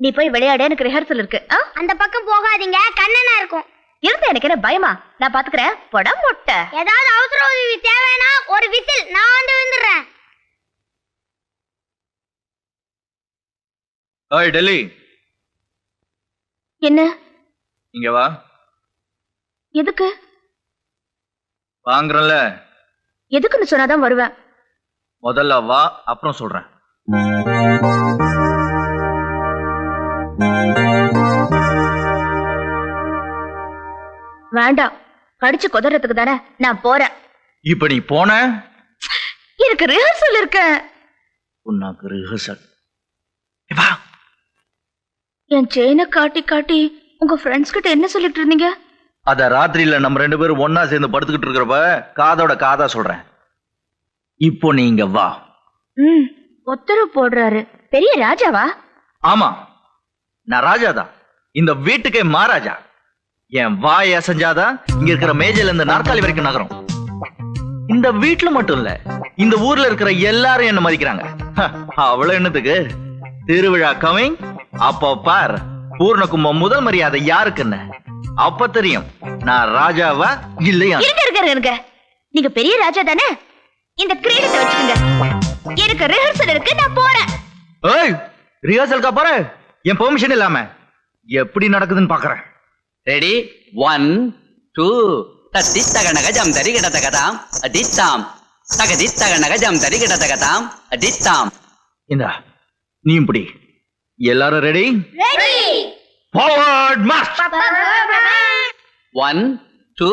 நீ போய் விளையாட, எனக்கு ரிஹர்சல் இருக்கு. அந்த பக்கம் போகாதீங்க, கண்ணனா இருக்கும். இருந்து எனக்கு என்ன பயமா? நான் பாத்துக்கிறேன். போடா மொட்டை. ஏதாவது அவசர உதவி தேவைன்னா ஒரு விசில், நான் வந்து விழுந்துடுறேன். ஓய் டெல்லி, என்ன? இங்க வா. எதுக்கு? வாங்குறல. எதுக்குன்னு சொன்னாதான் வருவேன். முதல்ல வா, அப்புறம் சொல்றேன். வேண்டாம், கடிச்சு கொதறதுக்கு தானே நான் போறேன். இப்ப நீ போன, எனக்கு ரிஹர்சல் இருக்கு. உனக்கு ரிஹர்சல். வா. என் செயினை காட்டி காட்டி உங்க ஃப்ரெண்ட்ஸ் கிட்ட என்ன சொல்லிட்டு இருந்தீங்க? அத ராத்திரியில நம்ம 2 பேரும் ஒன்னா சேர்ந்து படுத்துக்கிட்டு இருக்கிறப்ப காதோட காதா சொல்றேன். இப்போ நீங்க வா. உத்தரவு போடுறாரு. பெரிய ராஜாவா? ஆமா, நான் ராஜாதான். இந்த வீட்டுக்கே மகாராஜா. என் வாய் அசைஞ்சாதான் இங்க இருக்கிற மேஜையில இருந்து நாற்காலி வரைக்கும் நகரும். இந்த வீட்டுல மட்டும் இல்ல, இந்த ஊர்ல இருக்கிற எல்லாரும் என்ன மதிக்கிறாங்க. அவ்வளவு என்னத்துக்கு திருவிழா கமிங். அப்போ பார், பூர்ண கும்பம் முதல் மரியாதை யாருக்குன்னு அப்ப தெரியும் நான் ராஜாவா இல்லையா. இருக்க நீங்க பெரிய ராஜா தானே? இந்த கிரீடத்தை வச்சுக்கோங்க. எனக்கு ரிஹர்சல் இருக்கு, நான் போறேன். ஏய், ரிஹர்சல்கா போற? என் பெர்மிஷன் இல்லாம எப்படி நடக்குதுன்னு பாக்குறேன். ரெடி? 1 2 தத்தித்தகனக ஜம் தரி கிடதகதாம் அடித்தாம் தகதித்தகனக ஜம் தரி கிடதகதாம் அடித்தாம். இந்தா நீ இப்படி. எல்லாரும் ரெடி? ரெடி. Forward March. 1 2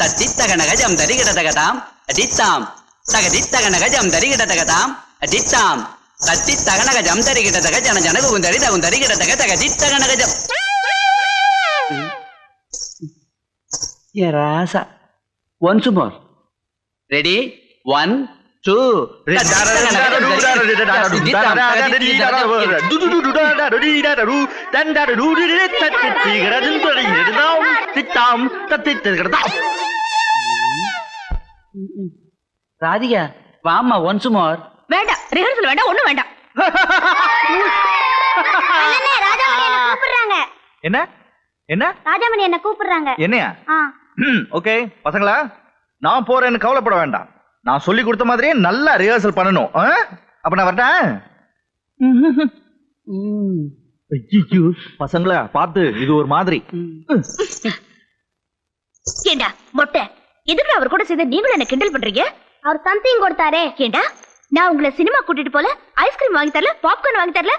தத்தித்தகனக ஜம் தரி கிடதகதாம் அடித்தாம் தகதித்தகனக ஜம் தரி கிடதகதாம் அடித்தாம் தத்தித்தகனக ஜம் தரி கிடதக ஜன ஜனக குந்தரி தகுந்தரி கிடதக தகதித்தகனக ஜம். ராசா. Once more. ரெடி? 1 2 ராதிகா வாமா. Once more. வேண்டாம், ரிஹர்சல் வேண்டாம், ஒண்ணும் வேண்டாம். ராஜாமணி என்ன கூப்பிடுறாங்க. என்ன என்ன? ராஜாமணி என்ன கூப்பிடுறாங்க. என்னையா? ஓகே பசங்களா, நான் போறேன்னு கவலைப்பட வேண்டாம். நான் சொல்லி கொடுத்த மாதிரியே நல்லா ரிஹர்சல் பண்ணணும். அப்ப நான் வரட்டேன். பசங்களா பார்த்து, இது ஒரு மாதிரி. ஏண்டா மொட்டை, எதுக்கு அவர் கூட சேர்ந்து நீங்களும் என்ன கிண்டல் பண்றீங்க? அவர் சம்திங் கொடுத்தாரே. ஏண்டா, நான் உங்களை சினிமா கூட்டிட்டு போல, ஐஸ்கிரீம் வாங்கி தரல, பாப்கார்ன் வாங்கி தரல?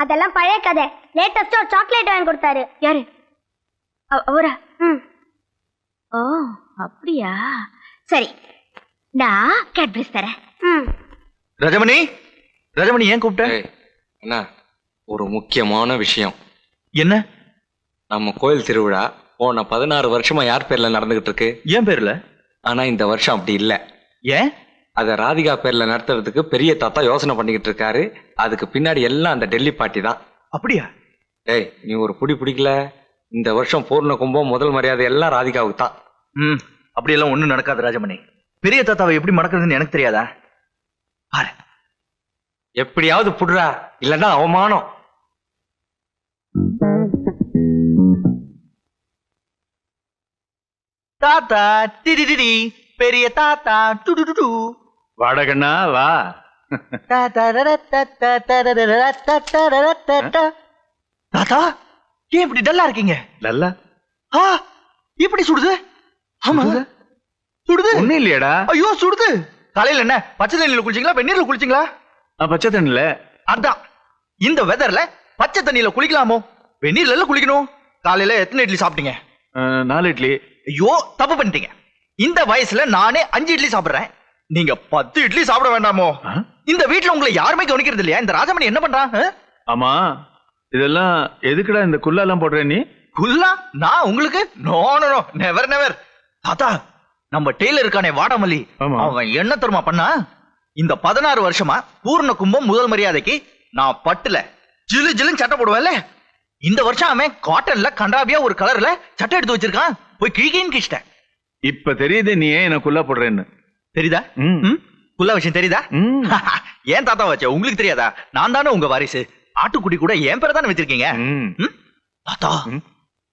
அதெல்லாம் பழைய கதை. லேட்டஸ்டா சாக்லேட் வாங்கி கொடுத்தாரு. யாரு? அவரா? ஓ அப்படியா, சரி, நான் கேட்பரிஸ் தரேன். ரஜமணி, ரஜமணி ஏன் கூப்பிட்ட? என்ன ஒரு முக்கியமான விஷயம். என்ன? நம்ம கோயில் திருவிழா போன 16 வருஷமா யார் பேர்ல நடந்துகிட்டு இருக்கு? ஏன் பேர்ல? ஆனா இந்த வருஷம் அப்படி இல்ல. ஏன்? அத ராதிகா பேர்ல நடத்துறதுக்கு பெரிய தாத்தா யோசனை பண்ணிக்கிட்டு இருக்காரு. அதுக்கு பின்னாடி எல்லாம் அந்த டெல்லி பாட்டி தான். அப்படியா? டேய், நீ ஒரு புடி பிடிக்கல. இந்த வருஷம் பூர்ண கும்பம் முதல் மரியாதை எல்லாம் ராதிகாவுக்கு தான். அப்படியெல்லாம் ஒண்ணும் நடக்காது ராஜமணி. பெரிய தாத்தாவை எப்படி மடக்குறதுன்னு எனக்கு தெரியாதா? பாரு, எப்படியாவது புடுறா, இல்லன்னா அவமானம். தாத்தா டிடிடி, பெரிய தாத்தா டுடுடு. வாடகண்ணா வா. தாத்தா ஏன் இப்படி டல்லா இருக்கீங்க? நல்லா இப்படி சுடுது? ஆமா சுடுது. ஒண்ணும் இல்லையடா. ஐயோ சுடுது. காலையில என்ன பச்சை தண்ணியில குளிச்சீங்களா, வெந்நீர்ல குளிச்சீங்களா? பச்சை தண்ணில. அதான், இந்த வெதர்ல பச்சை தண்ணியில குளிக்கலாமோ? வெந்நீர்ல குளிக்கணும். காலையில எத்தனை இட்லி சாப்பிட்டீங்க? 4 இட்லி. ஐயோ தப்பு பண்ணிட்டீங்க. இந்த வயசுல நானே 5 இட்லி சாப்பிடுறேன். நீங்க 10 இட்லி சாப்பிட வேண்டாமோ? இந்த வீட்டுல உங்களை யாருமே கவனிக்கிறது இல்லையா? இந்த ராஜமணி என்ன பண்றான்? ஆமா, இதெல்லாம் எதுக்குடா இந்த குல்லாலாம் போடுற நீ? குல்லா? நான் உங்களுக்கு? No no no, never never. தாத்தா, நம்ம டெய்லர் இருக்கானே வாடாமல்லி, அவன் என்ன தருமா பண்ணா? இந்த 16 வருஷமா பூர்ண கும்பம் முதல் மரியாதைக்கு நான் பட்டுல ஜிலு ஜிலுன்னு சட்டை போடுவேன்ல, இந்த வருஷம் அவன் காட்டன்ல கண்டாபியா ஒரு கலர்ல சட்டை எடுத்து வச்சிருக்கான். போய் கிழிக்கின்னு கிழிச்சிட்டேன். இப்ப தெரியுது நீ ஏன் என்ன குல்லா போடுறேன்னு. தெரியுதா? குல்லா விஷயம் தெரியுதா? ஏன் தாத்தா வச்ச உங்களுக்கு தெரியாதா? நான் தானே உங்க வாரிசு. ஆட்டுக்குடி கூட என் பேரை தானே வச்சிருக்கீங்க. ம். தாத்தா ம்.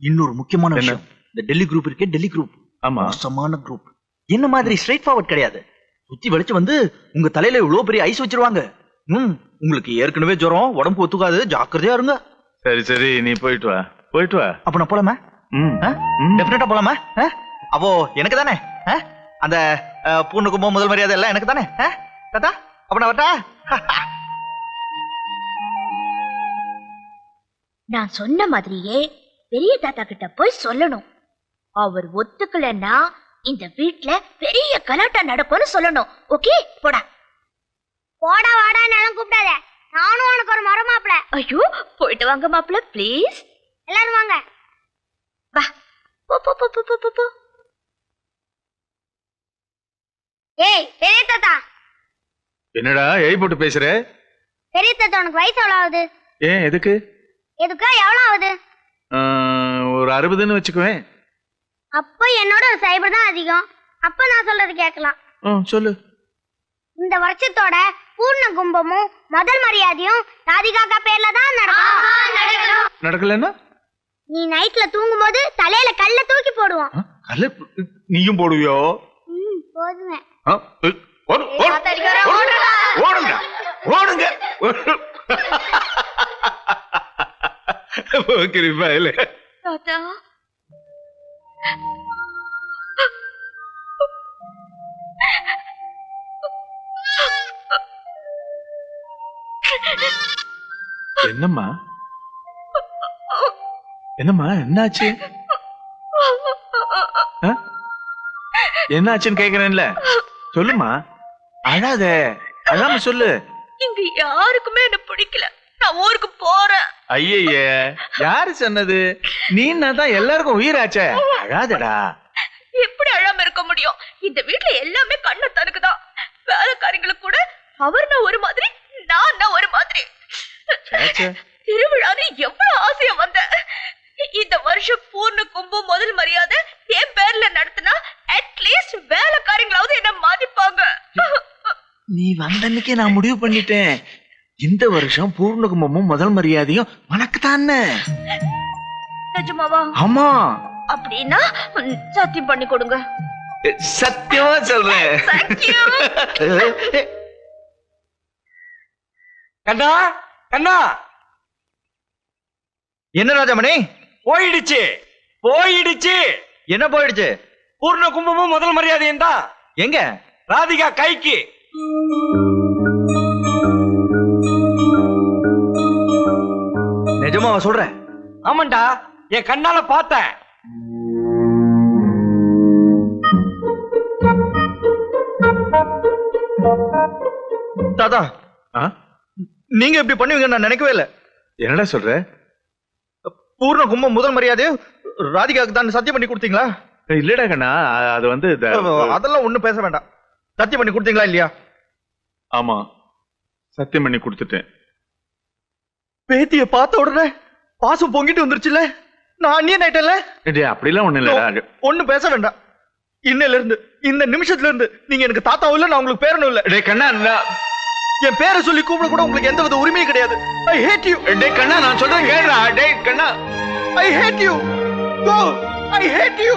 இன்னொரு முக்கியமான என்ன? விஷயம், இந்த டெல்லி குரூப் இருக்கே, டெல்லி குரூப் ஆமா. மோசமான குரூப். என்ன மாதிரி ஸ்ட்ரைட் ஃபார்வர்ட் கிடையாது. சுத்தி வெளிச்சு வந்து உங்க தலையில இவ்வளவு பெரிய ஐஸ் வச்சிருவாங்க. உங்களுக்கு ஏற்கனவே ஜுரம், உடம்பு ஒத்துக்காது, ஜாக்கிரதையா இருங்க. சரி சரி, நீ போயிட்டு வா, போயிட்டு வா. அப்ப நான் போலாமா? ம். ம். டெஃபினட்டா போலாமா? அப்போ எனக்கு தானே அந்த பூர்ண கும்பம் முதல் மரியாதை எல்லாம் எனக்கு தானே? தாத்தா அப்ப நான் வரட்டா? நான் சொன்ன மாதிரியே பெரிய தாத்தா கிட்ட போய் சொல்லணும். அவர் ஒத்துக்கலன்னா இந்த வீட்ல பெரிய கலாட்டா நடக்கும்னு சொல்லணும். ஓகே, போடா. போடா வாடா எல்லாம் கூப்பிடாத. நானும் உனக்கு ஒரு மரம் மாப்பிள. ஐயோ, போயிட்டு வாங்க மாப்பிள்ள, ப்ளீஸ். எல்லாரும் வாங்க. வா, போ போ போ போ போ போ. ஏய் பெரிய தாத்தா. என்னடா ஏய் போட்டு பேசுற? பெரிய தாத்தா உனக்கு வயசு எவ்வளவு ஆகுது? ஏன் எதுக்கு? எதுக்கா எவ்வளவு ஆகுது? ஒரு 60ன்னு வச்சுக்குவேன். அப்ப என்னோட ஒரு சைபர் தான் அதிகம். அப்ப நான் சொல்றது கேட்கலாம். சொல்லு. இந்த வருஷத்தோட பூர்ண கும்பமும் முதல் மரியாதையும் ராதிகாக்கா பேர்ல தான் நடக்கும். நடக்கலன்னா நீ நைட்ல தூங்கும் போது தலையில கல்ல தூக்கி போடுவோம். கல்ல நீயும் போடுவியோ? போதுமே. ஓடுங்க ஓடுங்க. தாத்தா என்னம்மா என்னம்மா என்னாச்சு? என்னாச்சுன்னு கேக்குறேன்ல, சொல்லுமா. அழாத, அழாம சொல்லு. இங்க யாருக்குமே என்ன பிடிக்கல. நான் ஊருக்கு போறேன். ஐயே, யாரு சொன்னது? நீ தான் எல்லாருக்கும் உயிராச்சே. அழாதடா. எப்படி அழாம இருக்க முடியும்? இந்த வீட்ல எல்லாமே கண்ண தனக்குதான். வேலைக்காரங்களுக்கு கூட அவர்னா ஒரு மாதிரி, நான் ஒரு மாதிரி. திருவிழான்னு எவ்வளவு ஆசையா வந்த. இந்த வருஷம் பூர்ண கும்பம் முதல் மரியாதை என் பேர்ல நடத்தினா அட்லீஸ்ட் வேலைக்காரங்களாவது என்ன மதிப்பாங்க. நீ வந்தன்னைக்கே நான் முடிவு பண்ணிட்டேன். இந்த வருஷம் பூர்ண கும்பமும் முதல் மரியாதையும் உனக்கு தானே. நிஜமாவா? ஆமா. அப்படின்னா சத்தியம் பண்ணி கொடுங்க. சத்தியமா சொல்றேன். கண்ணா கண்ணா, என்ன ராஜாமணி? போயிடுச்சு போயிடுச்சு. என்ன போயிடுச்சு? பூர்ண கும்பமும் முதல் மரியாதையும் தான். எங்க? ராதிகா கைக்கு. நிஜமாவா சொல்ற? ஆமாண்டா, என் கண்ணால பார்த்தேன். தாத்தா நீங்க இப்படி பண்ணுவீங்க நான் நினைக்கவே இல்லை. என்னடா சொல்ற? பூர்ண கும்பம் முதல் மரியாதையும் ராதிகாவுக்கு தான் சத்தியம் பண்ணி கொடுத்தீங்களா? இல்லடா கண்ணா, அது வந்து அதெல்லாம் ஒண்ணும் பேச வேண்டாம். சத்தியம் பண்ணி கொடுத்தீங்களா இல்லையா? ஆமா, சத்தியம் பண்ணி கொடுத்துட்டேன். பேத்திய பார்த்த உடனே பாசம் பொங்கிட்டு வந்துருச்சுல. நான் அந்நியன் ஆயிட்டேன்ல. அப்படிலாம் ஒண்ணு இல்ல. ஒண்ணும் பேச வேண்டாம். இன்னையில இருந்து, இந்த நிமிஷத்துல இருந்து நீங்க எனக்கு தாத்தாவும் இல்ல, நான் உங்களுக்கு பேரனும் இல்ல. டேய் கண்ணா, என் பேரை சொல்லி கூப்பிட கூட உங்களுக்கு எந்த வித உரிமையும் கிடையாது. I hate you. டேய் கண்ணா, நான் சொல்றேன் கேளுடா. டேய் கண்ணா, I hate you. Go. I hate you.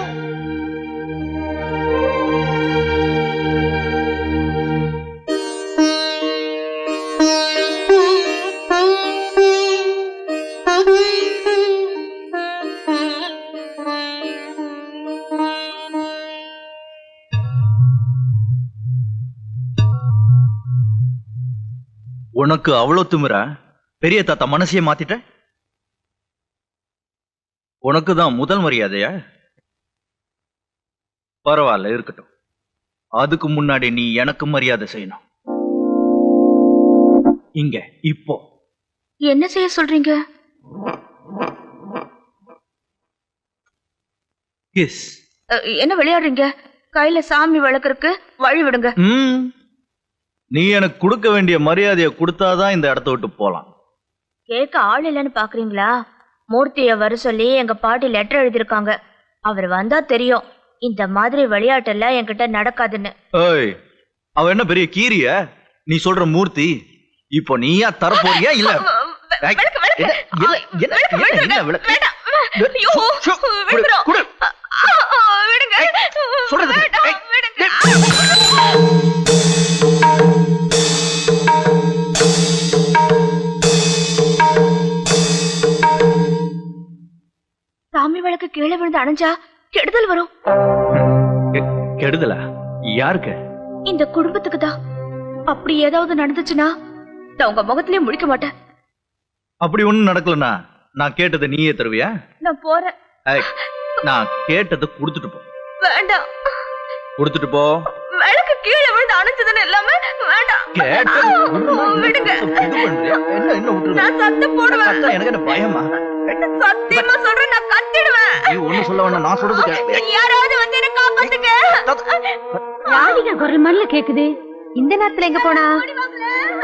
உனக்கு அவ்வளவு திமிரா? பெரிய தாத்தா மனசையே மாத்திட்ட? உனக்கு தான் முதல் மரியாதையா? பரவாயில்ல, இருக்கட்டும். அதுக்கு முன்னாடி நீ எனக்கு மரியாதை செய்யணும். இங்க இப்போ. என்ன செய்ய சொல்றீங்க? எஸ். என்ன விளையாடுறீங்க? கையில சாமி வளர்க்கறதுக்கு வழி விடுங்க. நீ எனக்கு கொடுக்க வேண்டிய மரியாதையை கொடுத்தாதான் இந்த இடத்த விட்டு போலாம். கேட்க ஆள் இல்லைன்னு பாக்குறீங்களா? மூர்த்திய வர சொல்லி எங்க பாட்டி லெட்டர் எழுதிருக்காங்க. அவர் வந்தா தெரியும் இந்த மாதிரி விளையாட்டெல்லாம் என்கிட்ட நடக்காதுன்னு. ஏய், அவ என்ன பெரிய கீரிய? நீ சொல்ற மூர்த்தி இப்போ நீயா தரப்போறியா இல்ல? ஏய், விளக்கு, விளக்கு. என்ன விளக்கு? வேண்டாம். ஐயோ, சு, குடு, விடுறோம். குடு. விடுங்க. சொல்றது கேளு. வேண்டாம், ஏய், விடுங்க. சாமி விளக்கு கீழே விழுந்து அணைஞ்சா கெடுதல் வரும். கெடுதலா? யாருக்கு? இந்த குடும்பத்துக்கு தான். அப்படி ஏதாவது நடந்துச்சுன்னா நான் உங்க முகத்திலே முழிக்க மாட்டேன். அப்படி ஒண்ணும் நடக்கலனா நான் கேட்டதை நீயே தருவியா? நான் போறேன். ஏய், நான் கேட்டதை கொடுத்துட்டு போ. வேண்டாம். கொடுத்துட்டு போ. விளக்கு கீழே விழுந்து அணைஞ்சதுன்னு எல்லாமே வேண்டாம். கேட்டதை கொடுன்னா விடுங்க. இது பண்றியா? என்ன விட்டுரு. நான் சத்தம் போடுவேன். அக்கா, எனக்கு என்ன பயமா? சத்தியமா சொல்றேன், நான் கத்திடுவேன். நீ ஒண்ணு சொல்ல வேண்டாம், நான் சொல்றது கேளு. யாராவது வந்து என்ன காப்பாத்துங்க. ராதிகா குரல் மாதிரில கேக்குது. இந்த நேரத்துல எங்க போனா?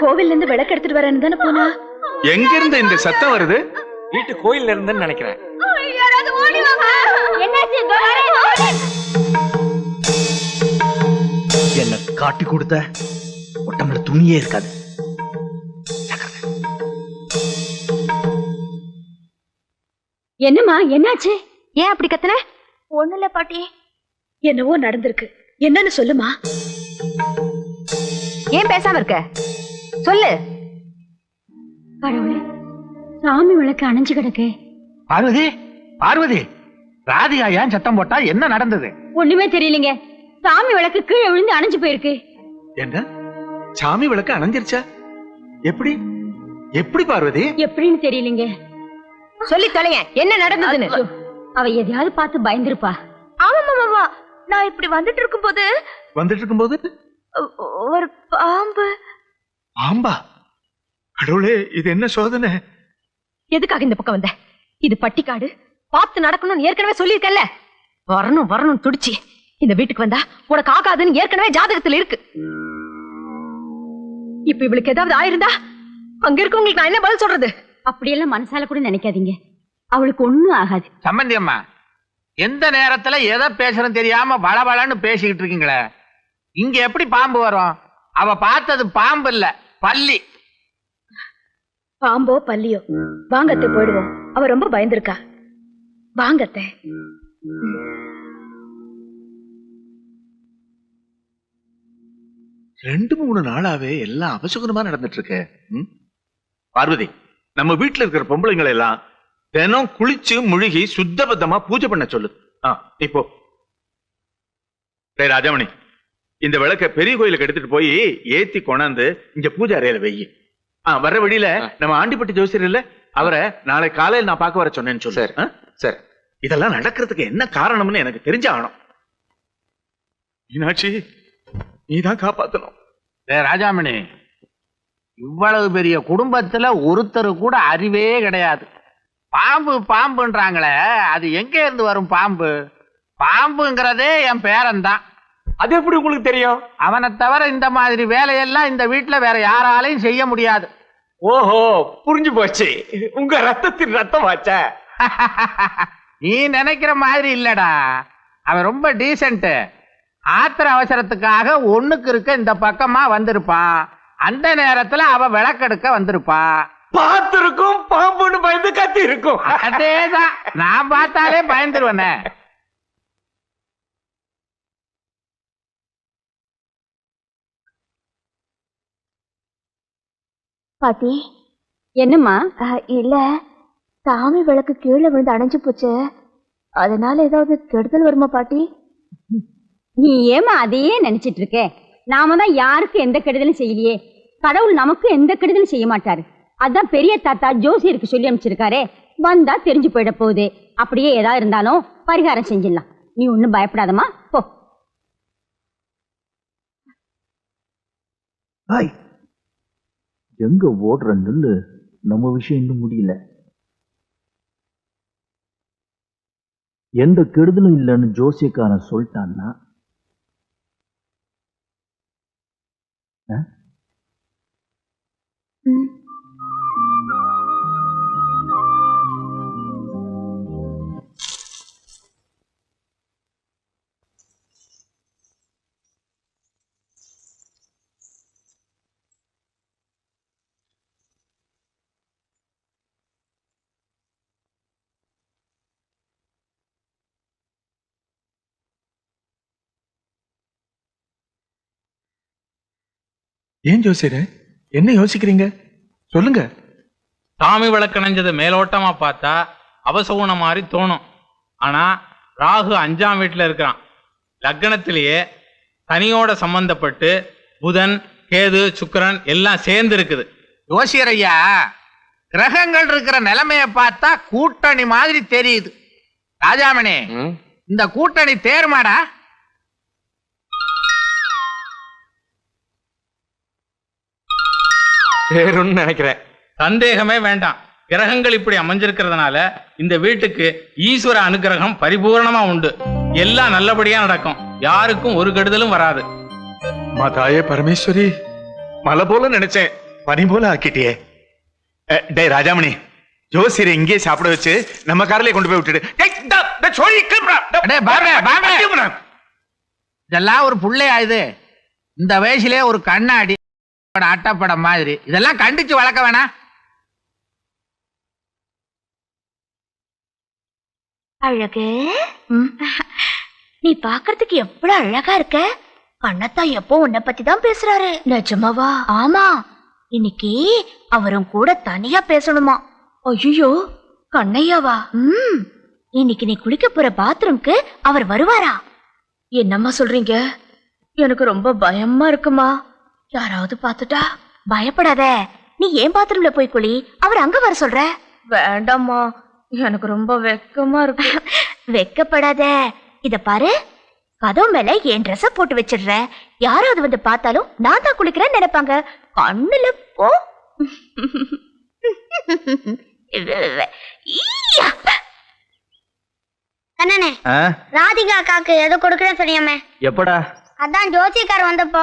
கோவில்ல இருந்து விளக்கு எடுத்துட்டு வரேன்னு தானே போனா. எங்க இருந்து இந்த சத்தம் வருது? வீட்டு கோயில்ல இருந்துன்னு நினைக்கிறேன். யாராவது ஓடி வாங்க. என்னாச்சு? என்ன காட்டி கொடுத்த உடம்புல துணியே இருக்காது. என்னம்மா என்னாச்சு? ஏன் அப்படி கத்துன? ஒண்ணுல பாட்டி. என்னவோ நடந்திருக்கு. என்னன்னு சொல்லுமா. ஏன் பேசாம இருக்க? சொல்லு. கடவுளே, சாமி விளக்கு அணைஞ்சு கிடக்கு. பார்வதி, பார்வதி, ராதிகா ஏன் சத்தம் போட்டா? என்ன நடந்தது? ஒண்ணுமே தெரியலங்க. சாமி விளக்கு கீழே விழுந்து அணைஞ்சு போயிருக்கு. என்ன? சாமி விளக்கு அணைஞ்சிருச்சா? எப்படி? எப்படி பார்வதி? எப்படின்னு தெரியலங்க. சொல்லி தொலைங்க, என்ன நடந்ததுன்னு. அவ எதையாவது பார்த்து பயந்துருப்பா. ஆமாமாமா, நான் இப்படி வந்துட்டு இருக்கும்போது வந்துட்டு இருக்கும்போது ஒரு பாம்பு. ஆம்பா, கடவுளே, இது என்ன சோதனை? எதுக்காக இந்த பக்கம் வந்த? இது பட்டிக்காடு, பார்த்து நடக்கணும்னு ஏற்கனவே சொல்லியிருக்கல. வரணும் வரணும் துடிச்சு இந்த வீட்டுக்கு வந்தா உனக்கு ஆகாதுன்னு ஏற்கனவே ஜாதகத்துல இருக்கு. இப்ப இவளுக்கு ஏதாவது ஆயிருந்தா அங்க இருக்கவங்களுக்கு நான் என்ன பதில் சொல்றது? அப்படியெல்லாம் மனசால கூட நினைக்காதீங்க, அவளுக்கு ஒண்ணும் ஆகாது. சம்பந்தி அம்மா, எந்த நேரத்துல எதை பேசுறேன்னு தெரியாம பளபளன்னு பேசிக்கிட்டு இருக்கீங்களே. இங்க எப்படி பாம்பு வரும்? அவ பார்த்தது பாம்பு இல்ல, பல்லி. பாம்போ பல்லியோ, வாங்கத்தை போயிடுவோம். அவ ரொம்ப பயந்துருக்கா. வாங்கத்தை. 2-3 நாளாவே எல்லாம் அபசுகரமா நடந்துட்டு இருக்கு. பார்வதி, நம்ம வீட்டுல இருக்கிற பொம்பளைங்களை எல்லாம் தினம் குளிச்சு முழுகி சுத்தபத்தமா பூஜை பண்ண சொல்லு. இப்போ ராஜாமணி, இந்த விளக்க பெரிய கோயிலுக்கு எடுத்துட்டு போய் ஏத்தி கொண்டாந்து இங்க பூஜை அறையில வெயி. வர்ற வழியில நம்ம ஆண்டிப்பட்டி ஜோசியர் இல்ல, அவரை நாளை காலையில் நான் பார்க்க வர சொன்னேன்னு சொல்லு. சரி, இதெல்லாம் நடக்கிறதுக்கு என்ன காரணம்னு எனக்கு தெரிஞ்சாகணும். மீனாட்சி, நீதான் காப்பாத்தணும். ராஜாமணி, இவ்வளவு பெரிய குடும்பத்துல ஒருத்தர் கூட அறிவே கிடையாது. பாம்பு பாம்புன்றாங்களே, அது எங்க இருந்து வரும் பாம்பு? பாம்புங்கிறதே என் பேரன் தான். அது எப்படி உங்களுக்கு தெரியும்? அவனை தவிர இந்த மாதிரி வேலையெல்லாம் இந்த வீட்டுல வேற யாராலையும் செய்ய முடியாது. ஓஹோ, புரிஞ்சு போச்சு. உங்க ரத்தத்தின் ரத்தம் ஆச்சா? நீ நினைக்கிற மாதிரி இல்லடா, அவன் ரொம்ப டீசென்ட். ஆத்திர அவசரத்துக்காக ஒண்ணுக்கு இருக்க இந்த பக்கமா வந்திருப்பான். அந்த நேரத்துல அவ விளக்கெடுக்க வந்திருப்பா. பார்த்திருக்கும், பாம்புன்னு பயந்து கத்தி இருக்கும். அதேதான், நான் பார்த்தாலே பயந்துருவனே. பாட்டி. என்னம்மா? இல்ல, சாமி விளக்கு கீழே விழுந்து அணைஞ்சு போச்சு. அதனால ஏதாவது கெடுதல் வருமா பாட்டி? நீ ஏமா அதையே நினைச்சிட்டு இருக்க? நாம தான் யாருக்கும் எந்த கெடுதலும் செய்யலையே. கடவுள் நமக்கு எந்த கெடுதலும் செய்ய மாட்டாரு. அதான் பெரிய தாத்தா ஜோசியருக்கு சொல்லி அனுப்பிச்சிருக்காரே, வந்தா தெரிஞ்சு போயிட போகுது. அப்படியே ஏதாவது இருந்தாலும் பரிகாரம் செஞ்சிடலாம். நீ ஒண்ணும் பயப்படாதமா, போ. எங்க ஓடுற நெல்லு? நம்ம விஷயம் இன்னும் முடியல. எந்த கெடுதலும் இல்லைன்னு ஜோசியக்காரன் சொல்லிட்டான்னா ஏன் ஜோசியரே என்ன யோசிக்கிறீங்க சொல்லுங்க. சாமி விளக்கணைஞ்சது மேலோட்டமா பார்த்தா அவசகுணம் மாதிரி தோணும். ஆனா ராகு 5ஆம் வீட்டுல இருக்கிறான். லக்னத்திலேயே சனியோட சம்பந்தப்பட்டு புதன், கேது, சுக்கிரன் எல்லாம் சேர்ந்து இருக்குது. ஜோசியர் ஐயா, கிரகங்கள் இருக்கிற நிலைமைய பார்த்தா கூட்டணி மாதிரி தெரியுது. ராஜாமணி, இந்த கூட்டணி தேர்மாடா? தேருன்னு நினைக்கிறேன். சந்தேகமே வேண்டாம். கிரகங்கள் இப்படி அமைஞ்சிருக்கிறதுனால இந்த வீட்டுக்கு ஈஸ்வர அனுகிரகம் பரிபூர்ணமா உண்டு. எல்லாம் நல்லபடியா நடக்கும். யாருக்கும் ஒரு கெடுதலும் வராது. மாதாயே பரமேஸ்வரி, மலை போல நினைச்சேன், பனி போல ஆக்கிட்டியே. டே ராஜாமணி, ஜோசியரை இங்கே சாப்பிட வச்சு நம்ம காரிலே கொண்டு போய் விட்டுடு. இதெல்லாம் ஒரு புள்ளையா இது? இந்த வயசுலயே ஒரு கண்ணாடி அட்டப்படம் மாதிரி இதெல்லாம் கண்டிச்சு வளர்க்க வேணாம். அழகு, நீ பாக்குறதுக்கு எவ்வளவு அழகா இருக்க. கண்ணத்தா எப்போ உன்னை பத்தி தான் பேசுறாரு. நிஜமாவா? ஆமா, இன்னைக்கு அவரும் கூட தனியா பேசணுமா. ஐயோ, கண்ணையாவா? இன்னைக்கு நீ குளிக்க போற பாத்ரூம்க்கு அவர் வருவாரா? என்னம்மா சொல்றீங்க? எனக்கு ரொம்ப பயமா இருக்குமா. யாராவது பாத்துட்டா? பயப்படாத, நீ ஏன் பாத்ரூம்ல போய் குளி, அவர் அங்க வர சொல்ற. வேண்டாம்மா, எனக்கு ரொம்ப வெக்கமா இருக்கு. வெக்கப்படாத, இத பாரு, கதவு மேல என் ட்ரெஸ் போட்டு வச்சிடுற. யாராவது வந்து பார்த்தாலும் நான் தான் குளிக்கிறேன்னு நினைப்பாங்க. கண்ணுல போ. அண்ணனே, ராதிகா அக்காக்கு ஏதோ கொடுக்கறேன்னு சொன்னியாமே, எப்படா? அதான் ஜோசியக்கார் வந்தப்போ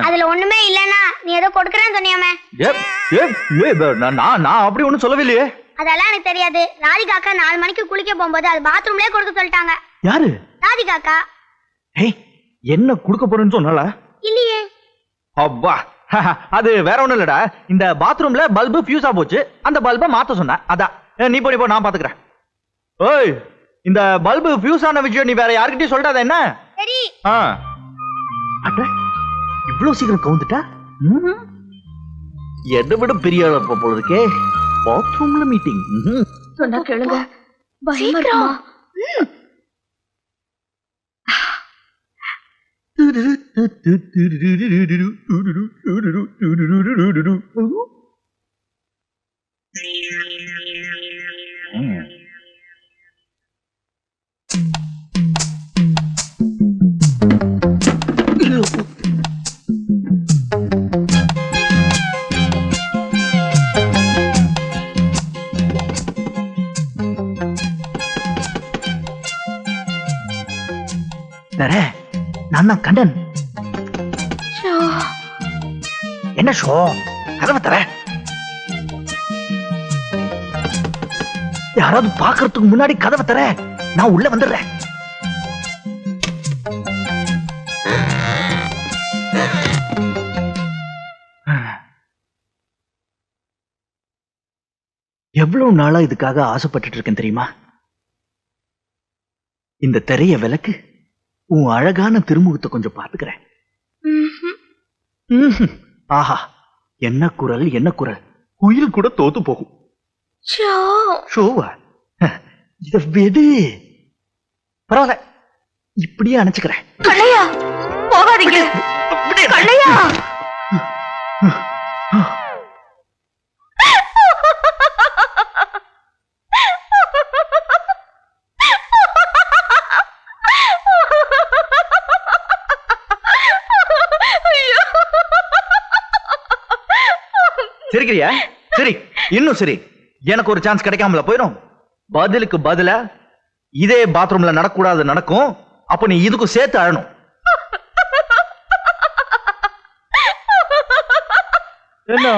அதுல ஒண்ணுமே இல்லன்னா நீ ஏதோ கொடுக்கறேன்னு சொன்னியாமே. நான் அப்படி ஒண்ணும் சொல்லவே இல்லையே. அதெல்லாம் எனக்கு தெரியாது. ராதிகா அக்கா 4 மணிக்கு குளிக்க போகும்போது அது பாத்ரூம்லயே கொடுக்க சொல்லிட்டாங்க. யாரு? ராதிகா அக்கா. என்ன கொடுக்க போறேன்னு சொன்னால? இல்லையே. அப்பா, அது வேற ஒண்ணும் இல்லடா. இந்த பாத்ரூம்ல பல்பு ஃபியூஸா போச்சு, அந்த பல்பை மாத்த சொன்ன. அதான். நீ போ, நான் பாத்துக்கிறேன். ஓய், இந்த பல்பு ஃபியூஸ் ஆன விஷயம் நீ வேற யார்கிட்டயும் சொல்லிடாத என்ன? சரி. அட, இவ்வளவு சீக்கிரம் கவுந்துட்டா? எதை விட பெரிய அளவு போல இருக்கே. பாத்ரூம்ல மீட்டிங். சொன்னா கேளுங்க, பயமா இருக்குமா? நான் தான் கண்டன். என்ன ஷோ? கதவை தர. யாராவது பாக்குறதுக்கு முன்னாடி கதவை தர, நான் உள்ள வந்துடுறேன். எவ்வளவு நாளா இதுக்காக ஆசைப்பட்டுட்டு இருக்கேன் தெரியுமா? இந்த திரைய விளக்கு உன் அழகான திருமுகத்தை கொஞ்சம் பாத்துக்கிறேன். ஆஹா, என்ன குரல், என்ன குரல். உயிர் கூட தோத்து போகும். ஷோவா? இத வெடு. பரவாயில்ல, இப்படியே அணைச்சுக்கிறேன். கண்ணையா, போகாதீங்க. கண்ணையா, சிரிக்கிறியா? சரி, இன்னும் சரி. எனக்கு ஒரு சான்ஸ் கிடைக்காமல போயிடும். பதிலுக்கு பதிலா இதே பாத்ரூம்ல நடக்கூடாது நடக்கும். அப்ப நீ இதுக்கும் சேர்த்து அழணும். என்ன?